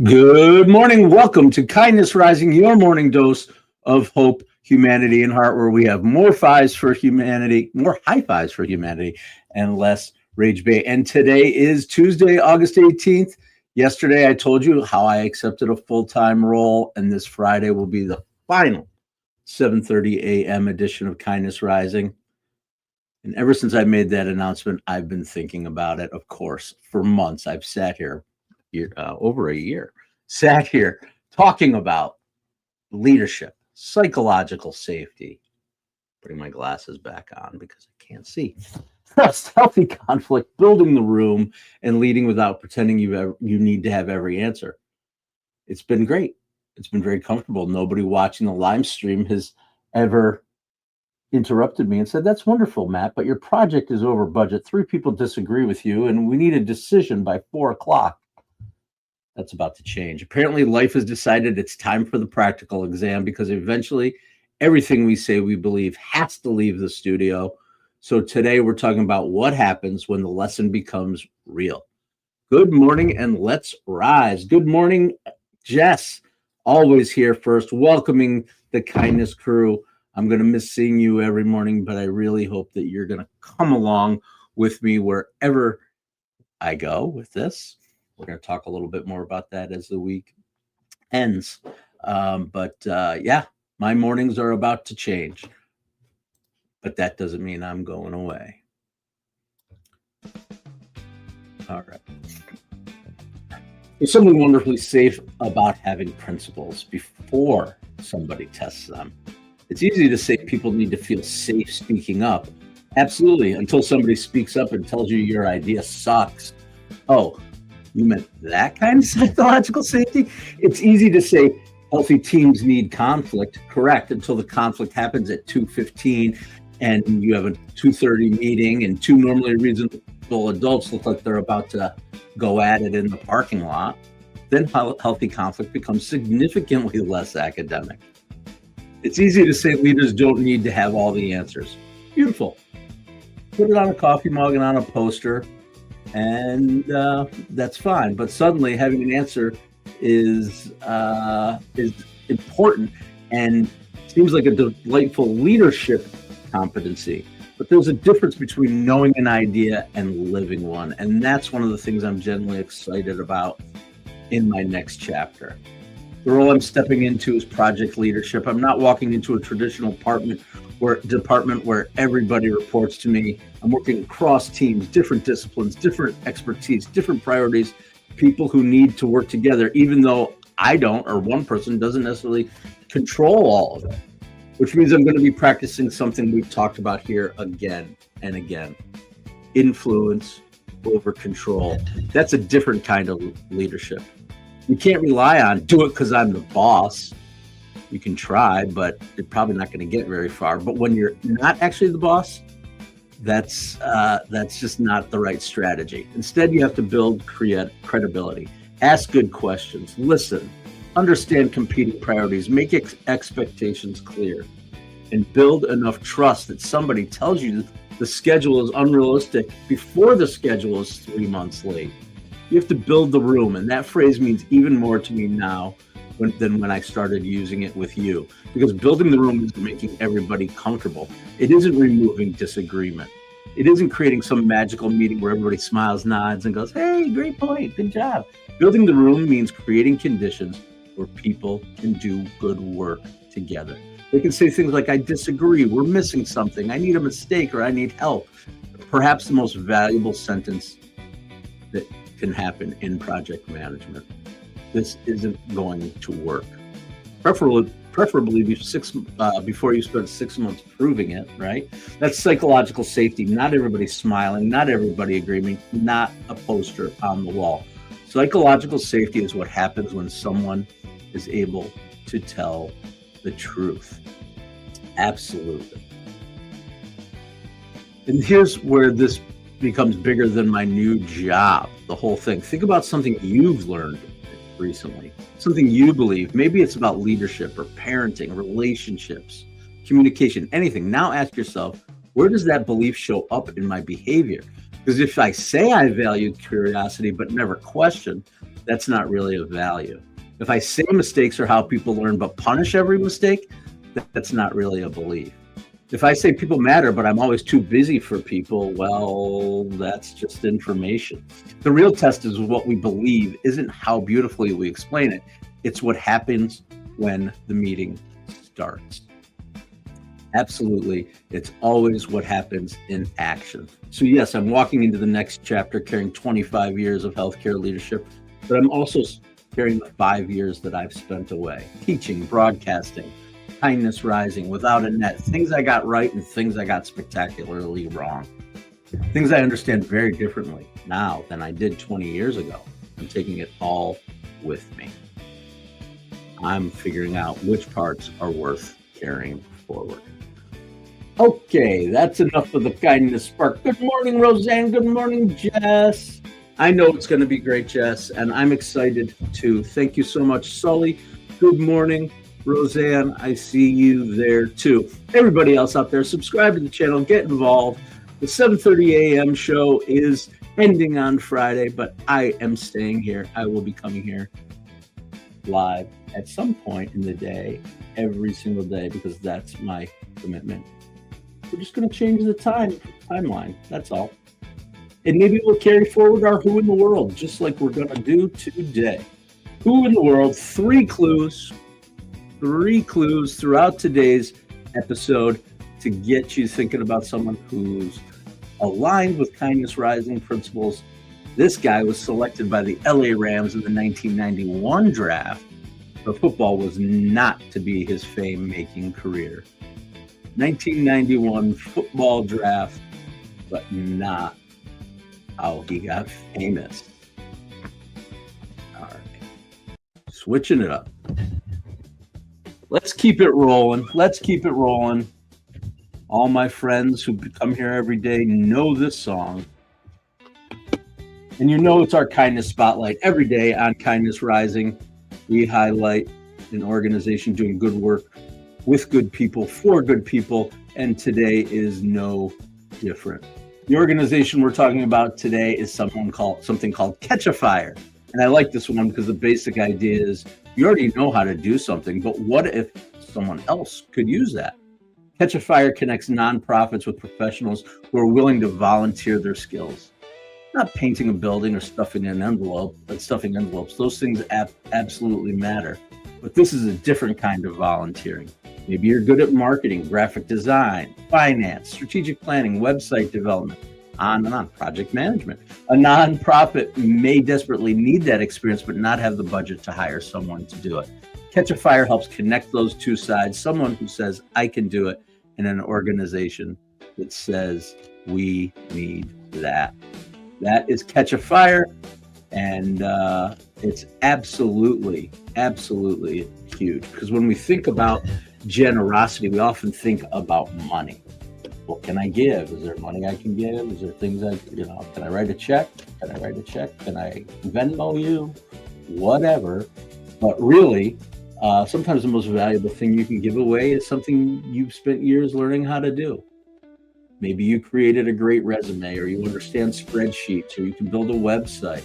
Good morning. Welcome to Kindness Rising, your morning dose of hope, humanity, and heart, where we have more fives for humanity, more high fives for humanity, and less rage bait. And today is Tuesday, August 18th. Yesterday, I told you how I accepted a full-time role, and this Friday will be the final 7:30 a.m. edition of Kindness Rising. And ever since I made that announcement, I've been thinking about it, of course, for months. I've sat here over a year, sat here talking about leadership, psychological safety, putting my glasses back on because I can't see, trust, healthy conflict, building the room, and leading without pretending you need to have every answer. It's been great. It's been very comfortable. Nobody watching the live stream has ever interrupted me and said, "That's wonderful, Matt, but your project is over budget. 3 people disagree with you, and we need a decision by 4 o'clock. That's about to change. Apparently, life has decided it's time for the practical exam because eventually everything we say we believe has to leave the studio. So today we're talking about what happens when the lesson becomes real. Good morning and let's rise. Good morning, Jess. Always here first, welcoming the kindness crew. I'm going to miss seeing you every morning, but I really hope that you're going to come along with me wherever I go with this. We're going to talk a little bit more about that as the week ends. Yeah, my mornings are about to change, but that doesn't mean I'm going away. All right. There's something wonderfully safe about having principles before somebody tests them. It's easy to say people need to feel safe speaking up. Absolutely, until somebody speaks up and tells you your idea sucks. Oh, you meant that kind of psychological safety? It's easy to say healthy teams need conflict, correct, until the conflict happens at 2:15 and you have a 2:30 meeting and 2 normally reasonable adults look like they're about to go at it in the parking lot. Then healthy conflict becomes significantly less academic. It's easy to say leaders don't need to have all the answers. Beautiful. Put it on a coffee mug and on a poster, and that's fine. But suddenly having an answer is important and seems like a delightful leadership competency. But there's a difference between knowing an idea and living one. And that's one of the things I'm genuinely excited about in my next chapter. The role I'm stepping into is project leadership. I'm not walking into a traditional department where everybody reports to me. I'm working across teams, different disciplines, different expertise, different priorities, people who need to work together, even though I don't, or one person doesn't necessarily control all of it, which means I'm going to be practicing something we've talked about here again and again: influence over control. That's a different kind of leadership. You can't rely on do it because I'm the boss. You can try, but you're probably not going to get very far. But when you're not actually the boss, that's just not the right strategy. Instead, you have to build credibility, ask good questions, listen, understand competing priorities, make expectations clear, and build enough trust that somebody tells you the schedule is unrealistic before the schedule is 3 months late. You have to build the room, and that phrase means even more to me now than when I started using it with you, because building the room is making everybody comfortable. It isn't removing disagreement. It isn't creating some magical meeting where everybody smiles, nods, and goes, "Hey, great point, good job." Building the room means creating conditions where people can do good work together. They can say things like, "I disagree, we're missing something, I need a mistake, or I need help." Perhaps the most valuable sentence that can happen in project management: "This isn't going to work." Preferably before you spend 6 months proving it, right? That's psychological safety. Not everybody smiling, not everybody agreeing, not a poster on the wall. Psychological safety is what happens when someone is able to tell the truth. Absolutely. And here's where this becomes bigger than my new job. the whole thing. Think about something you've learned recently, something you believe. Maybe it's about leadership or parenting, relationships, communication, anything. Now ask yourself, where does that belief show up in my behavior? Because if I say I value curiosity but never question, that's not really a value. If I say mistakes are how people learn but punish every mistake, that's not really a belief. If I say people matter, but I'm always too busy for people, well, that's just information. The real test is what we believe isn't how beautifully we explain it. It's what happens when the meeting starts. Absolutely. It's always what happens in action. So yes, I'm walking into the next chapter carrying 25 years of healthcare leadership, but I'm also carrying the 5 years that I've spent away teaching, broadcasting, Kindness Rising, Without a Net, things I got right and things I got spectacularly wrong. Things I understand very differently now than I did 20 years ago. I'm taking it all with me. I'm figuring out which parts are worth carrying forward. Okay, that's enough of the kindness spark. Good morning, Roseanne. Good morning, Jess. I know it's going to be great, Jess, and I'm excited too. Thank you so much, Sully. Good morning, Roseanne. I see you there too. Everybody else out there, subscribe to the channel, get involved. The 7:30 a.m. show is ending on Friday, but I am staying here. I will be coming here live at some point in the day, every single day, because that's my commitment. We're just going to change the timeline. That's all. And maybe we'll carry forward our Who in the World, just like we're going to do today. Who in the World, 3 clues throughout today's episode to get you thinking about someone who's aligned with Kindness Rising principles. This guy was selected by the LA Rams in the 1991 draft, but football was not to be his fame-making career. 1991 football draft, but not how he got famous. All right, switching it up. Let's keep it rolling. All my friends who come here every day know this song. And you know it's our Kindness Spotlight. Every day on Kindness Rising, we highlight an organization doing good work with good people, for good people, and today is no different. The organization we're talking about today is something called Catch a Fire. And I like this one because the basic idea is you already know how to do something, but what if someone else could use that? Catch a Fire connects nonprofits with professionals who are willing to volunteer their skills. Not painting a building or stuffing envelopes. Those things absolutely matter. But this is a different kind of volunteering. Maybe you're good at marketing, graphic design, finance, strategic planning, website development, on and on, project management. A nonprofit may desperately need that experience, but not have the budget to hire someone to do it. Catch a Fire helps connect those two sides, someone who says, I can do it, and an organization that says, we need that. That is Catch a Fire, and it's absolutely huge. Because when we think about generosity, we often think about money. What can I give? Is there money I can give? Is there things can I write a check? Can I Venmo you? Whatever. But really, sometimes the most valuable thing you can give away is something you've spent years learning how to do. Maybe you created a great resume, or you understand spreadsheets, or you can build a website.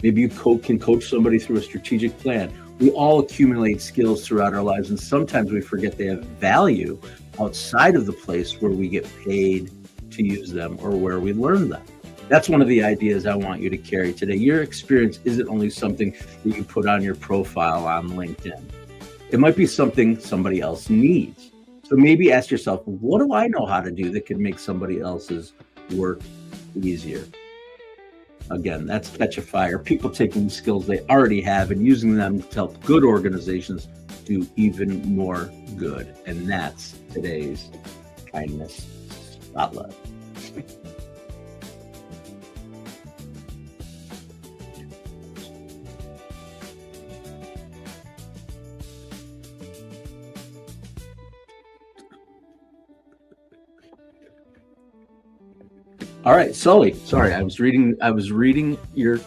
Maybe you can coach somebody through a strategic plan. We all accumulate skills throughout our lives, and sometimes we forget they have value outside of the place where we get paid to use them or where we learn them. That's one of the ideas I want you to carry today. Your experience isn't only something that you put on your profile on LinkedIn. It might be something somebody else needs. So maybe ask yourself, what do I know how to do that could make somebody else's work easier? Again, that's Catch a Fire. People taking the skills they already have and using them to help good organizations do even more good. And that's today's Kindness Spotlight. All right, Sully. Sorry, I was reading. I was reading your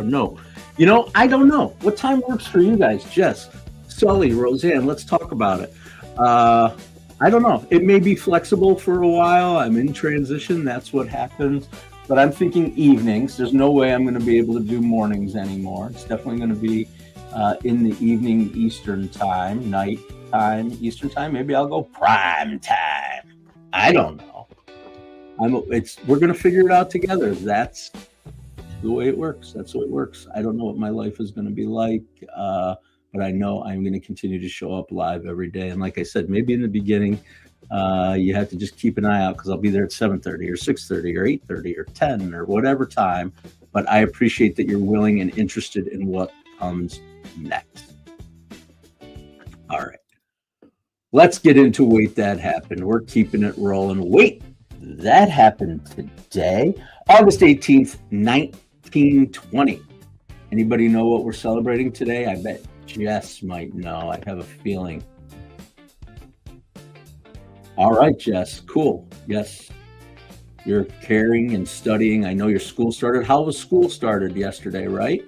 note. You know, I don't know what time works for you guys. Jess, Sully, Roseanne. Let's talk about it. Uh, I don't know. It may be flexible for a while. I'm in transition. That's what happens. But I'm thinking evenings. There's no way I'm going to be able to do mornings anymore. It's definitely going to be in the evening Eastern time, night time Eastern time. Maybe I'll go prime time. I don't know. We're gonna figure it out together. That's the way it works. That's the way it works. I don't know what my life is gonna be like, but I know I'm gonna continue to show up live every day. And like I said, maybe in the beginning, you have to just keep an eye out because I'll be there at 7:30 or 6:30 or 8:30 or 10 or whatever time. But I appreciate that you're willing and interested in what comes next. All right, let's get into Wait That Happened. We're keeping it rolling. Wait, that happened today, August 18th, 1920. Anybody know what we're celebrating today? I bet Jess might know. I have a feeling. All right, Jess. Cool. Yes. You're caring and studying. I know your school started. How was school started yesterday, right?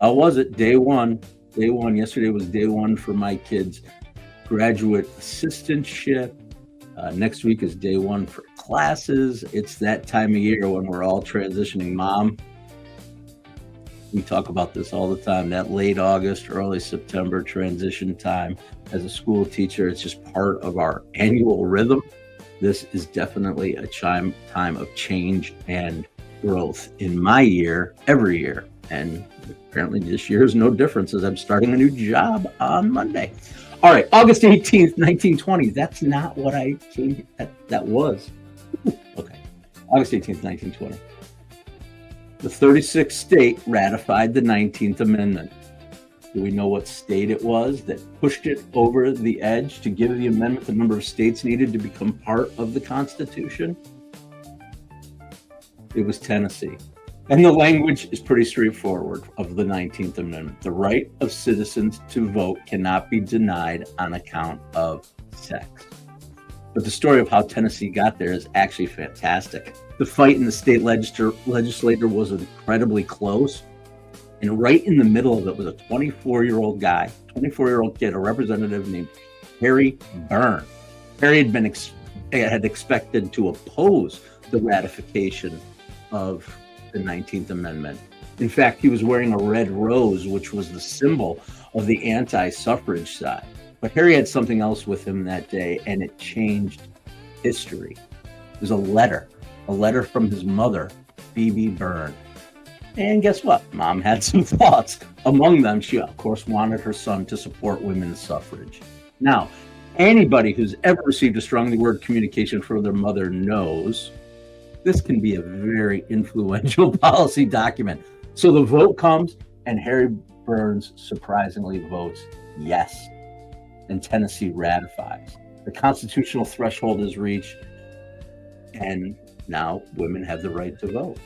How was it? Day one. Day one. Yesterday was day one for my kids. Graduate assistantship. Next week is day one for classes. It's that time of year when we're all transitioning. Mom, we talk about this all the time, that late August, early September transition time. As a school teacher, it's just part of our annual rhythm. This is definitely a time of change and growth in my year, every year. And apparently this year is no difference as I'm starting a new job on Monday. All right, August 18th, 1920. That's not what I changed. That was. Okay, August 18th, 1920. The 36th state ratified the 19th Amendment. Do we know what state it was that pushed it over the edge to give the amendment the number of states needed to become part of the Constitution? It was Tennessee. And the language is pretty straightforward of the 19th Amendment. The right of citizens to vote cannot be denied on account of sex. But the story of how Tennessee got there is actually fantastic. The fight in the state legislature was incredibly close. And right in the middle of it was a 24-year-old guy, 24-year-old kid, a representative named Harry Burn. Harry had expected to oppose the ratification of the 19th Amendment. In fact, he was wearing a red rose, which was the symbol of the anti-suffrage side. But Harry had something else with him that day, and it changed history. It was a letter from his mother, Phoebe Burn. And guess what? Mom had some thoughts. Among them, she, of course, wanted her son to support women's suffrage. Now, anybody who's ever received a strongly worded communication from their mother knows this can be a very influential policy document. So the vote comes, and Harry Burns surprisingly votes yes, and Tennessee ratifies. The constitutional threshold is reached, and now women have the right to vote.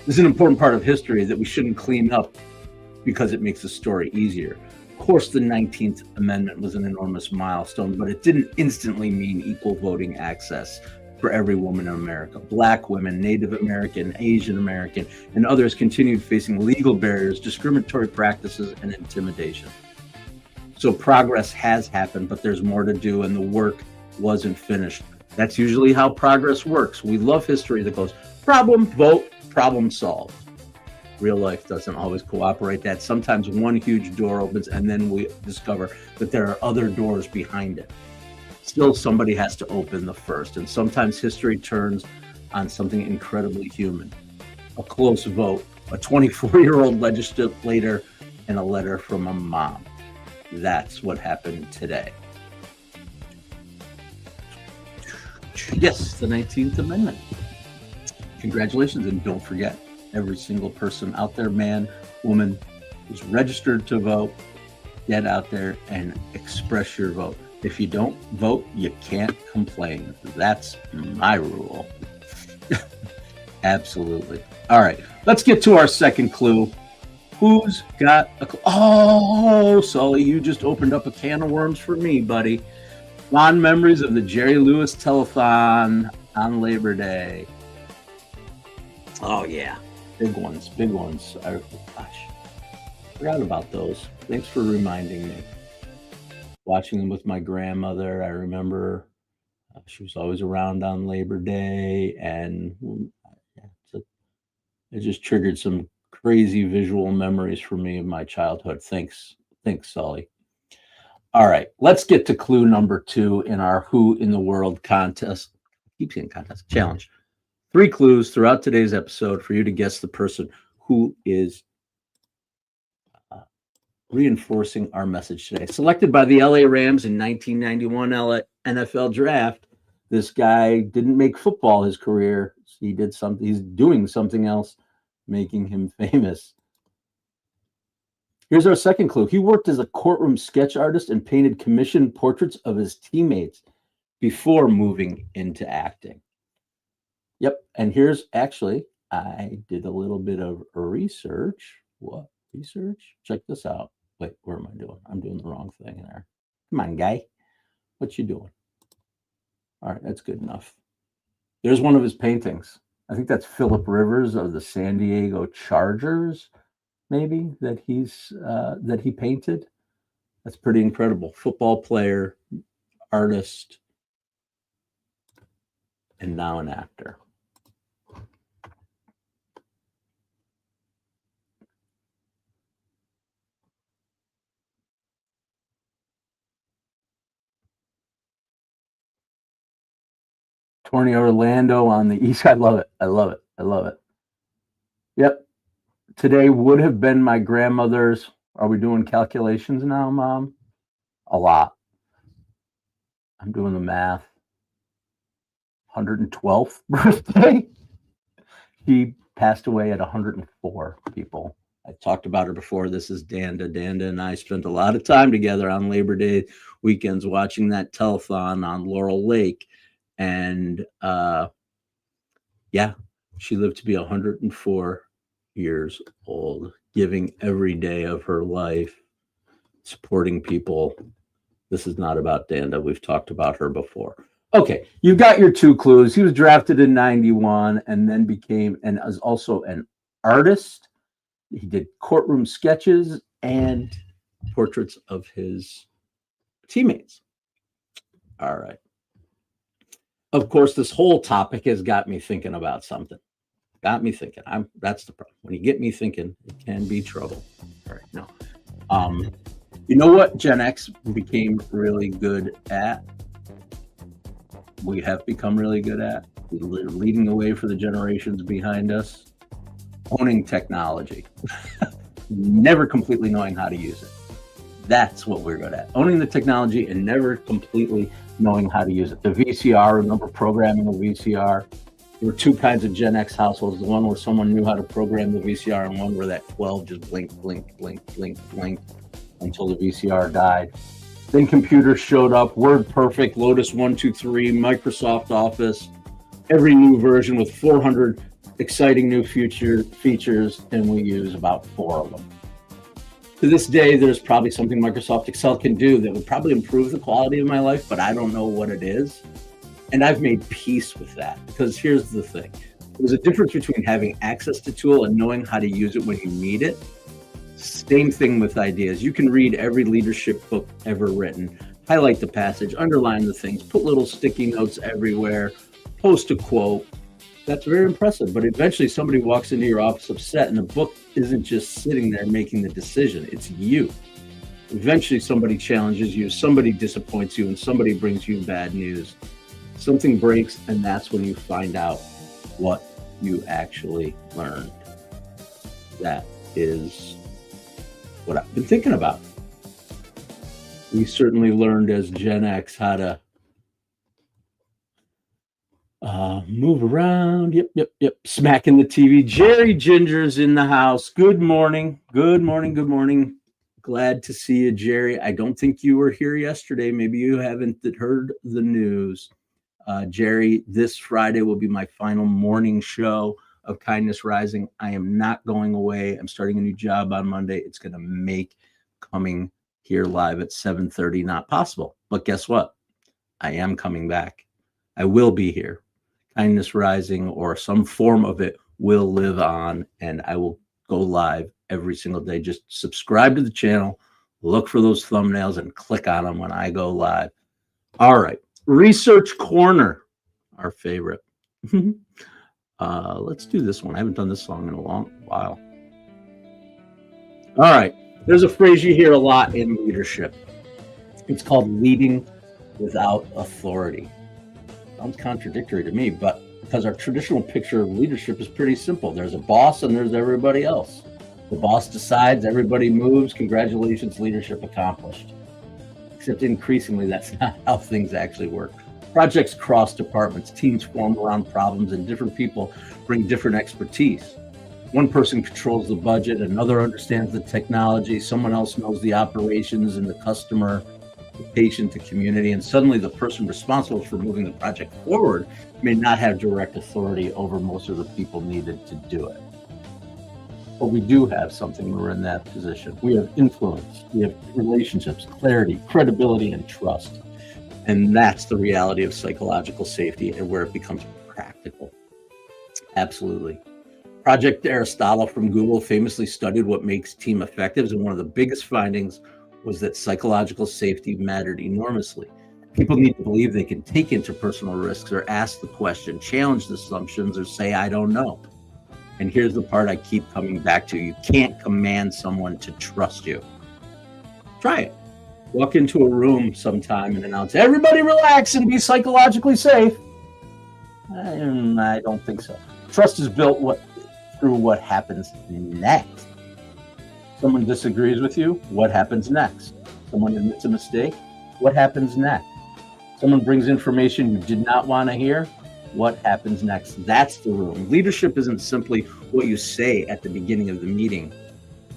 This is an important part of history that we shouldn't clean up because it makes the story easier. Of course, the 19th Amendment was an enormous milestone, but it didn't instantly mean equal voting access for every woman in America. Black women, Native American, Asian American, and others continued facing legal barriers, discriminatory practices, and intimidation. So progress has happened, but there's more to do, and the work wasn't finished. That's usually how progress works. We love history that goes problem, vote, problem solved. Real life doesn't always cooperate that. Sometimes one huge door opens, and then we discover that there are other doors behind it. Still, somebody has to open the first, and sometimes history turns on something incredibly human. A close vote, a 24-year-old legislator, and a letter from a mom. That's what happened today. Yes, the 19th Amendment. Congratulations, and don't forget, every single person out there, man, woman, who's registered to vote, get out there and express your vote. If you don't vote, you can't complain. That's my rule. Absolutely. All right, let's get to our second clue. Who's got a clue? Oh, Sully, you just opened up a can of worms for me, buddy. Fond memories of the Jerry Lewis telethon on Labor Day. Oh yeah, big ones, big ones. Gosh, forgot about those. Thanks for reminding me. Watching them with my grandmother, I remember she was always around on Labor Day, and it just triggered some crazy visual memories for me of my childhood. Thanks, Sully. All right, let's get to clue number 2 in our Who in the World contest. Keep saying contest challenge. 3 clues throughout today's episode for you to guess the person who is reinforcing our message today. Selected by the LA Rams in 1991 NFL draft, this guy didn't make football his career. He did something. He's doing something else, making him famous. Here's our second clue. He worked as a courtroom sketch artist and painted commissioned portraits of his teammates before moving into acting. Yep. And here's actually, I did a little bit of research. What research? Check this out. Wait, where am I doing? I'm doing the wrong thing there. Come on, guy. What you doing? All right, that's good enough. There's one of his paintings. I think that's Philip Rivers of the San Diego Chargers, maybe, that he painted. That's pretty incredible. Football player, artist, and now an actor. Torney Orlando on the east. I love it. I love it. I love it. Yep. Today would have been my grandmother's. Are we doing calculations now, Mom? A lot. I'm doing the math. 112th birthday. He passed away at 104, people. I talked about her before. This is Danda. Danda and I spent a lot of time together on Labor Day weekends watching that telethon on Laurel Lake. And yeah, she lived to be 104 years old, giving every day of her life, supporting people. This is not about Danda. We've talked about her before. Okay, you've got your 2 clues. He was drafted in 91 and then became and is also an artist. He did courtroom sketches and portraits of his teammates. All right. Of course, this whole topic has got me thinking about something. Got me thinking. That's the problem. When you get me thinking, it can be trouble. All right. No. You know what Gen X became really good at? We have become really good at leading the way for the generations behind us. Owning technology. Never completely knowing how to use it. That's what we're good at. Owning the technology and never completely knowing how to use it. The VCR, remember programming a VCR? There were 2 kinds of Gen X households. The one where someone knew how to program the VCR and one where that 12 just blink, blink, blink, blink, blink until the VCR died. Then computers showed up, WordPerfect, Lotus 123, Microsoft Office, every new version with 400 exciting new features, and we use about 4 of them. To this day, there's probably something Microsoft Excel can do that would probably improve the quality of my life, but I don't know what it is. And I've made peace with that, because here's the thing. There's a difference between having access to a tool and knowing how to use it when you need it. Same thing with ideas. You can read every leadership book ever written, highlight the passage, underline the things, put little sticky notes everywhere, post a quote. That's very impressive. But eventually somebody walks into your office upset and the book isn't just sitting there making the decision. It's you. Eventually somebody challenges you, somebody disappoints you, and somebody brings you bad news. Something breaks, and that's when you find out what you actually learned. That is what I've been thinking about. We certainly learned as Gen X how to move around. Yep. Smacking the TV. Jerry Ginger's in the house. Good morning. Good morning. Glad to see you, Jerry. I don't think you were here yesterday. Maybe you haven't heard the news. Jerry, this Friday will be my final morning show of Kindness Rising. I am not going away. I'm starting a new job on Monday. It's going to make coming here live at 7:30 not possible. But guess what? I am coming back. I will be here. Kindness Rising, or some form of it, will live on, and I will go live every single day. Just subscribe to the channel, look for those thumbnails, and click on them when I go live. All right, Research Corner, our favorite. Let's do this one. I haven't done this song in a long while. All right, there's a phrase you hear a lot in leadership. It's called leading without authority. Sounds contradictory to me, but because our traditional picture of leadership is pretty simple. There's a boss and there's everybody else. The boss decides, everybody moves. Congratulations, leadership accomplished. Except increasingly, that's not how things actually work. Projects cross departments, teams form around problems, and different people bring different expertise. One person controls the budget, another understands the technology, someone else knows the operations and the customer, the patient, the community, and suddenly the person responsible for moving the project forward may not have direct authority over most of the people needed to do it. But we do have something when we're in that position. We have influence, we have relationships, clarity, credibility, and trust. And that's the reality of psychological safety and where it becomes practical. Absolutely. Project Aristotle from Google famously studied what makes team effective, and one of the biggest findings was that psychological safety mattered enormously. People need to believe they can take interpersonal risks or ask the question, challenge the assumptions, or say, I don't know. And here's the part I keep coming back to. You can't command someone to trust you. Try it. Walk into a room sometime and announce, everybody relax and be psychologically safe. I don't think so. Trust is built through what happens next. Someone disagrees with you, what happens next? Someone admits a mistake, what happens next? Someone brings information you did not want to hear, what happens next? That's the room. Leadership isn't simply what you say at the beginning of the meeting.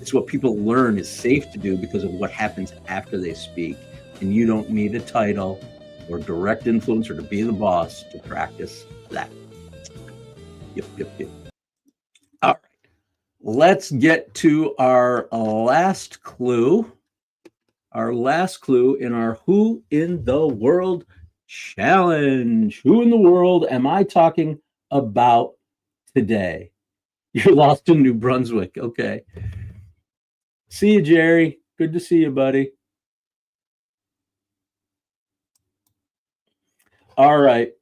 It's what people learn is safe to do because of what happens after they speak. And you don't need a title or direct influence or to be the boss to practice that. Yep. All right. Let's get to our last clue. Our last clue in our Who in the World challenge. Who in the world am I talking about today? You're lost in New Brunswick. Okay. See you, Jerry. Good to see you, buddy. All right.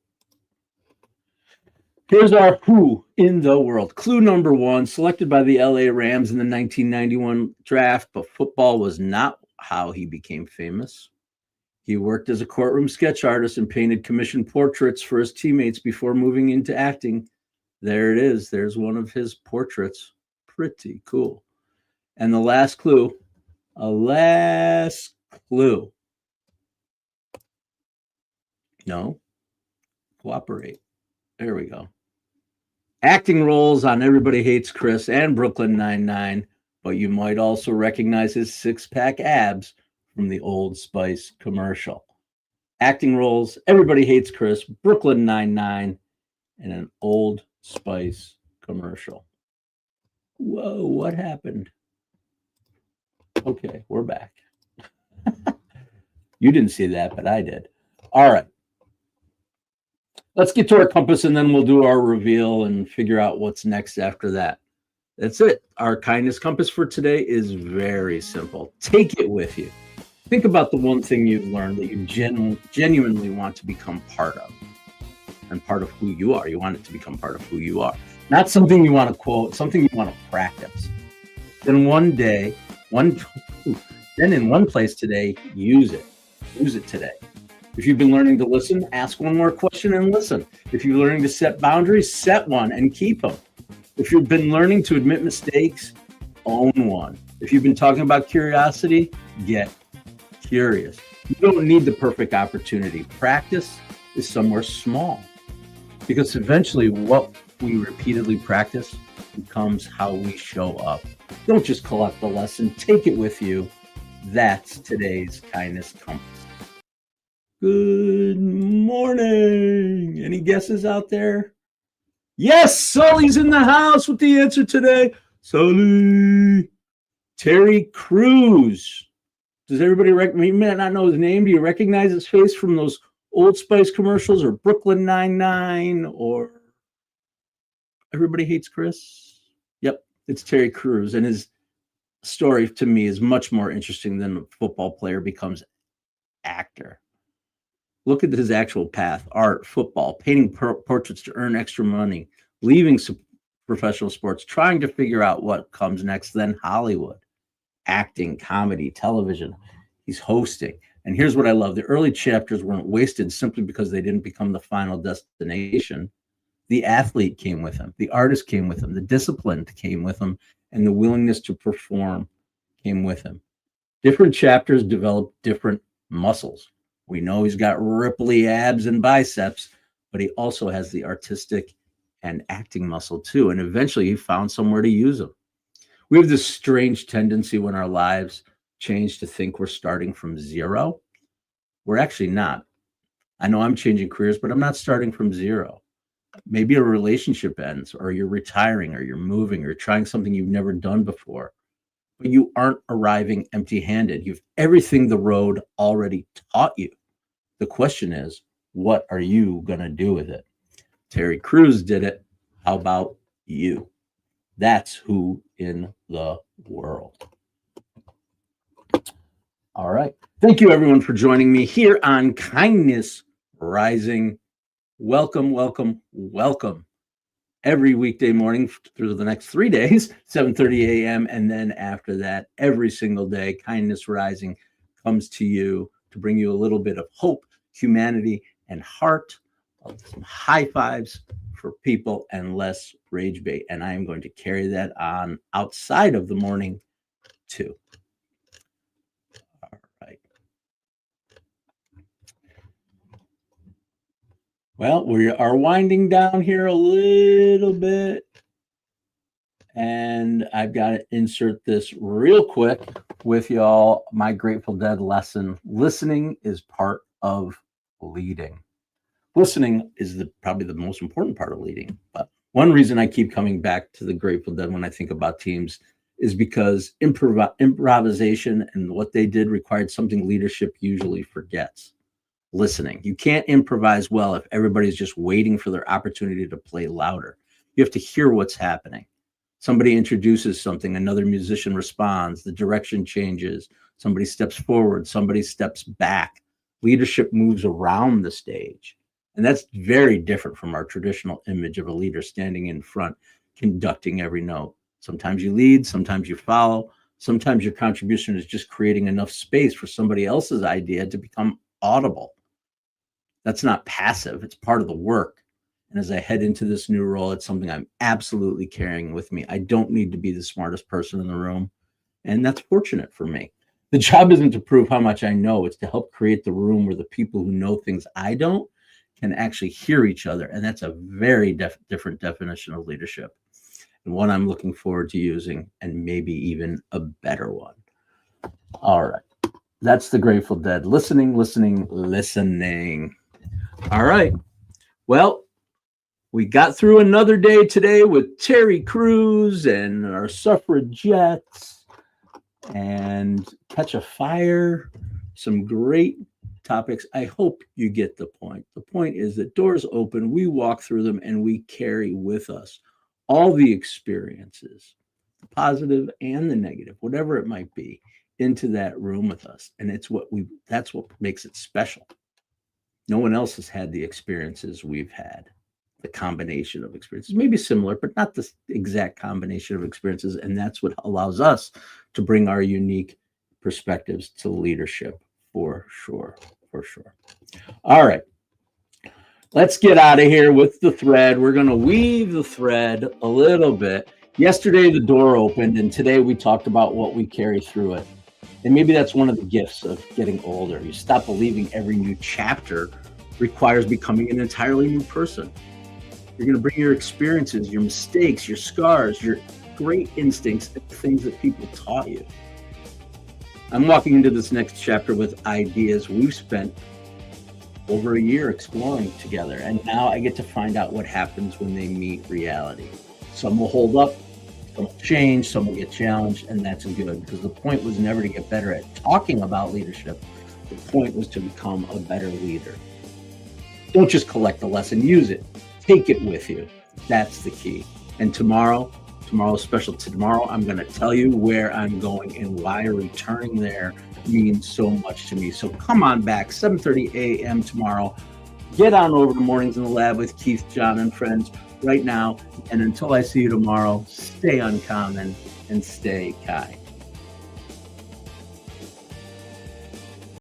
Here's our Who in the World. Clue number one, selected by the LA Rams in the 1991 draft, but football was not how he became famous. He worked as a courtroom sketch artist and painted commissioned portraits for his teammates before moving into acting. There it is. There's one of his portraits. Pretty cool. And the last clue, No, cooperate. There we go. Acting roles on Everybody Hates Chris and Brooklyn Nine-Nine, but you might also recognize his six-pack abs from the Old Spice commercial. Acting roles, Everybody Hates Chris, Brooklyn Nine-Nine, and an Old Spice commercial. Whoa, what happened? Okay, we're back. You didn't see that, but I did. All right. Let's get to our compass and then we'll do our reveal and figure out what's next after that. That's it. Our kindness compass for today is very simple. Take it with you. Think about the one thing you've learned that you genuinely want to become part of and part of who you are. You want it to become part of who you are. Not something you want to quote, something you want to practice. Then in one place today, use it. Use it today. If you've been learning to listen, ask one more question and listen. If you're learning to set boundaries, set one and keep them. If you've been learning to admit mistakes, own one. If you've been talking about curiosity, get curious. You don't need the perfect opportunity. Practice is somewhere small because eventually what we repeatedly practice becomes how we show up. Don't just collect the lesson, take it with you. That's today's kindness compass. Good morning. Any guesses out there? Yes, Sully's in the house with the answer today. Sully. Terry Crews. Does everybody you may not know his name? Do you recognize his face from those Old Spice commercials or Brooklyn Nine-Nine or Everybody hates Chris. Yep, it's Terry Crews, and his story to me is much more interesting than a football player becomes actor. Look at his actual path: art, football, painting portraits to earn extra money, leaving professional sports, trying to figure out what comes next, then Hollywood, acting, comedy, television. He's hosting. And here's what I love: the early chapters weren't wasted simply because they didn't become the final destination. The athlete came with him, the artist came with him, the discipline came with him, and the willingness to perform came with him. Different chapters develop different muscles. We know he's got ripply abs and biceps, but he also has the artistic and acting muscle too. And eventually he found somewhere to use them. We have this strange tendency when our lives change to think we're starting from zero. We're actually not. I know I'm changing careers, but I'm not starting from zero. Maybe a relationship ends, or you're retiring, or you're moving, or trying something you've never done before. But you aren't arriving empty-handed. You've everything the road already taught you. The question is, what are you going to do with it? Terry Crews did it. How about you? That's who in the world. All right. Thank you, everyone, for joining me here on Kindness Rising. Welcome, welcome, welcome. Every weekday morning through the next 3 days, 7:30 a.m. And then after that, every single day, Kindness Rising comes to you to bring you a little bit of hope, humanity, and heart, some high fives for people, and less rage bait. And I am going to carry that on outside of the morning too. All right. Well, we are winding down here a little bit, and I've got to insert this real quick with y'all. My Grateful Dead lesson: listening is part of leading. Listening is probably the most important part of leading. But one reason I keep coming back to the Grateful Dead when I think about teams is because improvisation and what they did required something leadership usually forgets: listening. You can't improvise well if everybody's just waiting for their opportunity to play louder. You have to hear what's happening. Somebody introduces something, another musician responds, the direction changes, somebody steps forward, somebody steps back. Leadership moves around the stage. And that's very different from our traditional image of a leader standing in front, conducting every note. Sometimes you lead, sometimes you follow. Sometimes your contribution is just creating enough space for somebody else's idea to become audible. That's not passive. It's part of the work. And as I head into this new role, it's something I'm absolutely carrying with me. I don't need to be the smartest person in the room. And that's fortunate for me. The job isn't to prove how much I know. It's to help create the room where the people who know things I don't can actually hear each other. And that's a very different definition of leadership, and one I'm looking forward to using, and maybe even a better one. All right. That's the Grateful Dead. Listening, listening, listening. All right. Well, we got through another day today with Terry Crews and our suffragettes and Catch a Fire. Some great topics. I hope you get the point. The point is that doors open, we walk through them, and we carry with us all the experiences, the positive and the negative, whatever it might be, into that room with us. And that's what makes it special. No one else has had the experiences we've had. The combination of experiences, maybe similar, but not the exact combination of experiences. And that's what allows us to bring our unique perspectives to leadership, for sure. All right. Let's get out of here with the thread. We're going to weave the thread a little bit. Yesterday, the door opened, and today we talked about what we carry through it. And maybe that's one of the gifts of getting older. You stop believing every new chapter requires becoming an entirely new person. You're going to bring your experiences, your mistakes, your scars, your great instincts, and things that people taught you. I'm walking into this next chapter with ideas we've spent over a year exploring together. And now I get to find out what happens when they meet reality. Some will hold up, some will change, some will get challenged, and that's good, because the point was never to get better at talking about leadership. The point was to become a better leader. Don't just collect the lesson, use it. Take it with you. That's the key. And tomorrow's special. Tomorrow, I'm going to tell you where I'm going and why returning there means so much to me. So come on back, 7:30 a.m. tomorrow. Get on over to Mornings in the Lab with Keith, John, and friends right now. And until I see you tomorrow, stay uncommon and stay Kai.